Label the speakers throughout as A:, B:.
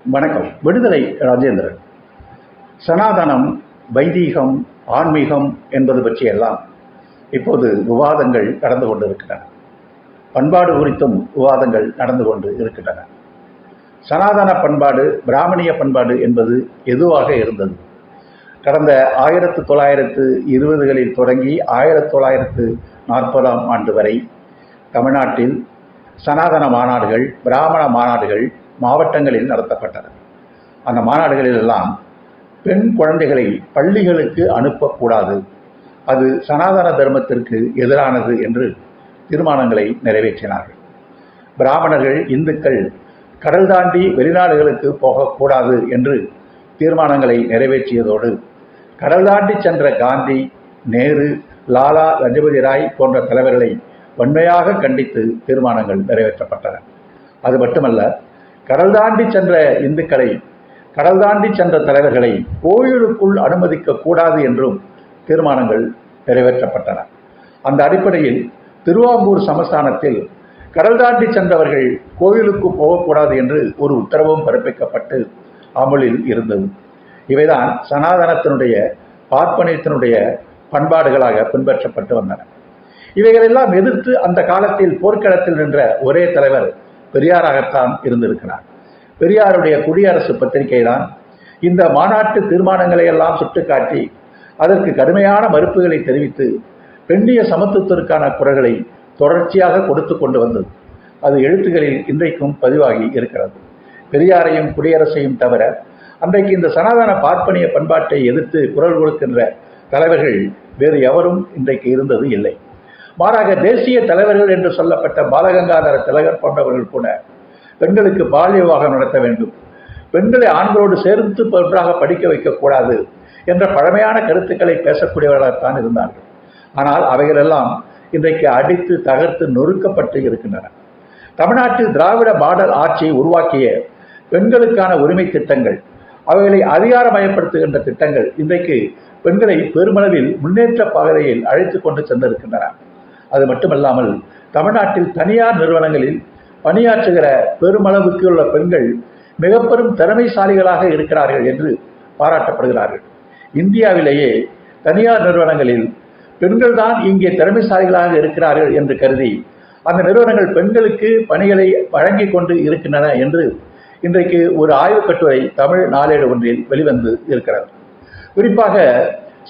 A: வணக்கம். விடுதலை ராஜேந்திரன். சனாதனம், வைதீகம், ஆன்மீகம் என்பது பற்றியெல்லாம் இப்போது விவாதங்கள் நடந்து கொண்டு இருக்கின்றன. பண்பாடு குறித்தும் விவாதங்கள் நடந்து கொண்டு இருக்கின்றன. சனாதன பண்பாடு, பிராமணிய பண்பாடு என்பது எதுவாக இருந்தது? கடந்த 1920களில் தொடங்கி 1940ஆம் ஆண்டு வரை தமிழ்நாட்டில் சனாதன மாநாடுகள், பிராமண மாநாடுகள் மாவட்டங்களில் நடத்தப்பட்டன. அந்த மாநாடுகளில் எல்லாம் பெண் குழந்தைகளை பள்ளிகளுக்கு அனுப்பக்கூடாது, அது சனாதன தர்மத்திற்கு எதிரானது என்று தீர்மானங்களை நிறைவேற்றினார்கள். பிராமணர்கள், இந்துக்கள் கடல் தாண்டி வெளிநாடுகளுக்கு போகக்கூடாது என்று தீர்மானங்களை நிறைவேற்றியதோடு கடல் தாண்டி சென்ற காந்தி, நேரு, லாலா லஜபதி ராய் போன்ற தலைவர்களை வன்மையாக கண்டித்து தீர்மானங்கள் நிறைவேற்றப்பட்டன. அது மட்டுமல்ல, கடல் தாண்டி சென்ற இந்துக்களை, கடல் தாண்டி சென்ற தலைவர்களை கோயிலுக்குள் அனுமதிக்க கூடாது என்றும் தீர்மானங்கள் நிறைவேற்றப்பட்டன. அந்த அடிப்படையில் திருவாங்கூர் சமஸ்தானத்தில் கடல் தாண்டி சென்றவர்கள் கோயிலுக்கு போகக்கூடாது என்று ஒரு உத்தரவும் பிறப்பிக்கப்பட்டு அமலில் இருந்தது. இவைதான் சனாதனத்தினுடைய, பார்ப்பனியத்தினுடைய பண்பாடுகளாக பின்பற்றப்பட்டு வந்தன. இவைகளெல்லாம் எதிர்த்து அந்த காலத்தில் போர்க்களத்தில் நின்ற ஒரே தலைவர் பெரியாராகத்தான் இருந்திருக்கிறார். பெரியாருடைய குடியரசு பத்திரிகை தான் இந்த மாநாட்டு தீர்மானங்களை எல்லாம் சுட்டிக்காட்டி அதற்கு கடுமையான மறுப்புகளை தெரிவித்து பெண்ணிய சமத்துவத்திற்கான குரல்களை தொடர்ச்சியாக கொடுத்து கொண்டு வந்தது. அது எழுத்துக்களில் இன்றைக்கும் பதிவாகி இருக்கிறது. பெரியாரையும் குடியரசையும் தவிர அன்றைக்கு இந்த சனாதன பார்ப்பனிய பண்பாட்டை எதிர்த்து குரல் கொடுக்கின்ற தலைவர்கள் வேறு எவரும் இன்றைக்கு இருந்தது இல்லை. மாறாக தேசிய தலைவர்கள் என்று சொல்லப்பட்ட பாலகங்காதர திலகர் போன்றவர்கள் கூட பெண்களுக்கு பால்ய விவாகம் நடத்த வேண்டும், பெண்களை ஆண்களோடு சேர்த்து ஒன்றாக படிக்க வைக்கக்கூடாது என்ற பழமையான கருத்துக்களை பேசக்கூடியவர்களாகத்தான் இருந்தார்கள். ஆனால் அவைகளெல்லாம் இன்றைக்கு அடித்து தகர்த்து நொறுக்கப்பட்டு இருக்கின்றன. தமிழ்நாட்டில் திராவிட மாடல் ஆட்சியை உருவாக்கிய பெண்களுக்கான உரிமை திட்டங்கள், அவைகளை அதிகாரமயப்படுத்துகின்ற திட்டங்கள் இன்றைக்கு பெண்களை பெருமளவில் முன்னேற்ற பாதையில் அழைத்து கொண்டு சென்றிருக்கின்றன. அது மட்டுமல்லாமல் தமிழ்நாட்டில் தனியார் நிறுவனங்களில் பணியாற்றுகிற பெருமளவுக்கு உள்ள பெண்கள் மிக பெரும் திறமைசாலிகளாக இருக்கிறார்கள் என்று பாராட்டப்படுகிறார்கள். இந்தியாவிலேயே தனியார் நிறுவனங்களில் பெண்கள் தான் இங்கே திறமைசாலிகளாக இருக்கிறார்கள் என்று கருதி அந்த நிறுவனங்கள் பெண்களுக்கு பணிகளை வழங்கி கொண்டு இருக்கின்றன என்று இன்றைக்கு ஒரு ஆய்வுக் கட்டுரை தமிழ் நாளேடு ஒன்றில் வெளிவந்து இருக்கிறது. குறிப்பாக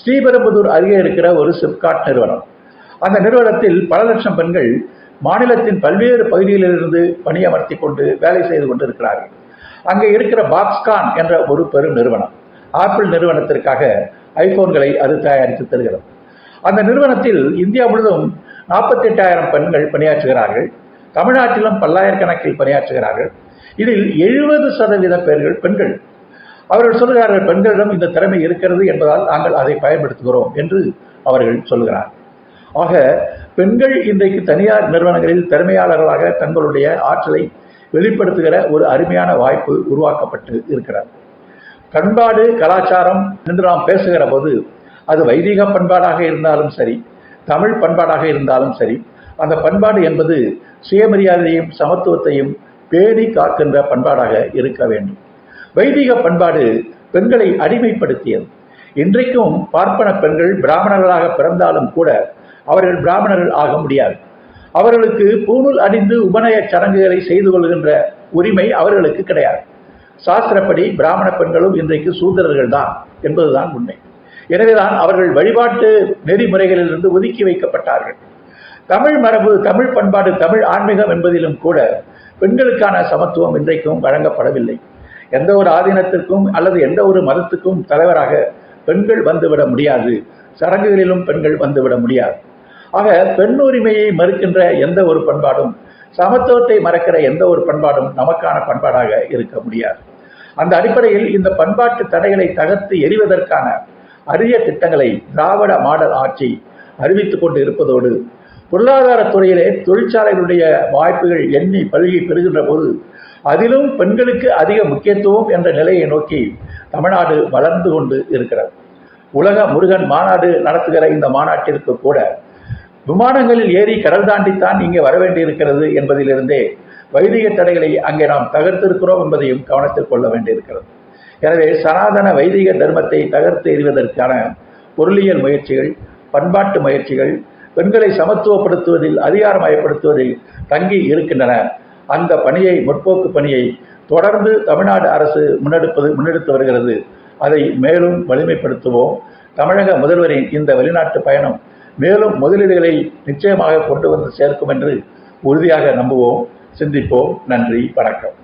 A: ஸ்ரீபெரும்புதூர் அருகே இருக்கிற ஒரு சிப்காட் நிறுவனம், அந்த நிறுவனத்தில் பல லட்சம் பெண்கள் மாநிலத்தின் பல்வேறு பகுதிகளிலிருந்து பணியமர்த்தி கொண்டு வேலை செய்து கொண்டிருக்கிறார்கள். அங்கே இருக்கிற பாக்ஸ்கான் என்ற ஒரு பெரும் நிறுவனம் ஆப்பிள் நிறுவனத்திற்காக ஐபோன்களை அது தயாரித்து தருகிறது. அந்த நிறுவனத்தில் இந்தியா முழுவதும் 48,000 பெண்கள் பணியாற்றுகிறார்கள். தமிழ்நாட்டிலும் பல்லாயிரக்கணக்கில் பணியாற்றுகிறார்கள். இதில் 70% பேர்கள் பெண்கள். அவர்கள் சொல்கிறார்கள், பெண்களிடம் இந்த திறமை இருக்கிறது என்பதால் நாங்கள் அதை பயன்படுத்துகிறோம் என்று அவர்கள் சொல்கிறார்கள். ஆக பெண்கள் இன்றைக்கு தனியார் நிறுவனங்களில் திறமையாளர்களாக தங்களுடைய ஆற்றலை வெளிப்படுத்துகிற ஒரு அருமையான வாய்ப்பு உருவாக்கப்பட்டு இருக்கிறது. பண்பாடு, கலாச்சாரம் என்று நாம் பேசுகிற போது அது வைதிக பண்பாடாக இருந்தாலும் சரி, தமிழ் பண்பாடாக இருந்தாலும் சரி, அந்த பண்பாடு என்பது சுயமரியாதையும் சமத்துவத்தையும் பேணி காக்கின்ற பண்பாடாக இருக்க வேண்டும். வைதிக பண்பாடு பெண்களை அடிமைப்படுத்தியது. இன்றைக்கும் பார்ப்பன பெண்கள் பிராமணர்களாக பிறந்தாலும் கூட அவர்கள் பிராமணர்கள் ஆக முடியாது. அவர்களுக்கு பூணூல் அணிந்து உபநய சடங்குகளை செய்து கொள்கின்ற உரிமை அவர்களுக்கு கிடையாது. சாஸ்திரப்படி பிராமண பெண்களும் இன்றைக்கு சூத்திரர்கள் தான் என்பதுதான் உண்மை. எனவேதான் அவர்கள் வழிபாட்டு நெறிமுறைகளிலிருந்து ஒதுக்கி வைக்கப்பட்டார்கள். தமிழ் மரபு, தமிழ் பண்பாடு, தமிழ் ஆன்மீகம் என்பதிலும் கூட பெண்களுக்கான சமத்துவம் இன்றைக்கும் வழங்கப்படவில்லை. எந்த ஒரு ஆதீனத்திற்கும் அல்லது எந்த ஒரு மதத்துக்கும் தலைவராக பெண்கள் வந்துவிட முடியாது, சடங்குகளிலும் பெண்கள் வந்துவிட முடியாது. ஆக பெண் உரிமையை மறுக்கின்ற எந்த ஒரு பண்பாடும், சமத்துவத்தை மறக்கிற எந்த ஒரு பண்பாடும் நமக்கான பண்பாடாக இருக்க முடியாது. அந்த அடிப்படையில் இந்த பண்பாட்டு தடைகளை தகர்த்து எறிவதற்கான அரிய திட்டங்களை திராவிட மாடல் ஆட்சி அறிவித்துக் கொண்டு இருப்பதோடு பொருளாதாரத்துறையிலே தொழிற்சாலைகளுடைய வாய்ப்புகள் எண்ணி பல்கி பெறுகின்ற போது அதிலும் பெண்களுக்கு அதிக முக்கியத்துவம் என்ற நிலையை நோக்கி தமிழ்நாடு வளர்ந்து கொண்டு இருக்கிறது. உலக முருகன் மாநாடு நடத்துகிற இந்த மாநாட்டிற்கு கூட விமானங்களில் ஏறி கடல் தாண்டித்தான் இங்கே வர வேண்டியிருக்கிறது என்பதிலிருந்தே வைதிக தடைகளை அங்கே நாம் தகர்த்திருக்கிறோம் என்பதையும் கவனத்தில் கொள்ள வேண்டியிருக்கிறது. எனவே சனாதன வைதிக தர்மத்தை தகர்த்து எறிவதற்கான பொருளியல் முயற்சிகள், பண்பாட்டு முயற்சிகள், பெண்களை சமத்துவப்படுத்துவதில், அதிகாரமயப்படுத்துவதில் தங்கி இருக்கின்றன. அந்த பணியை, முற்போக்கு பணியை தொடர்ந்து தமிழ்நாடு அரசு முன்னெடுத்து வருகிறது. அதை மேலும் வலிமைப்படுத்துவோம். தமிழக முதல்வரின் இந்த வெளிநாட்டு பயணம் மேலும் முதலீடுகளை நிச்சயமாக கொண்டு வந்து சேர்க்கும் என்று உறுதியாக நம்புவோம். சிந்திப்போம். நன்றி, வணக்கம்.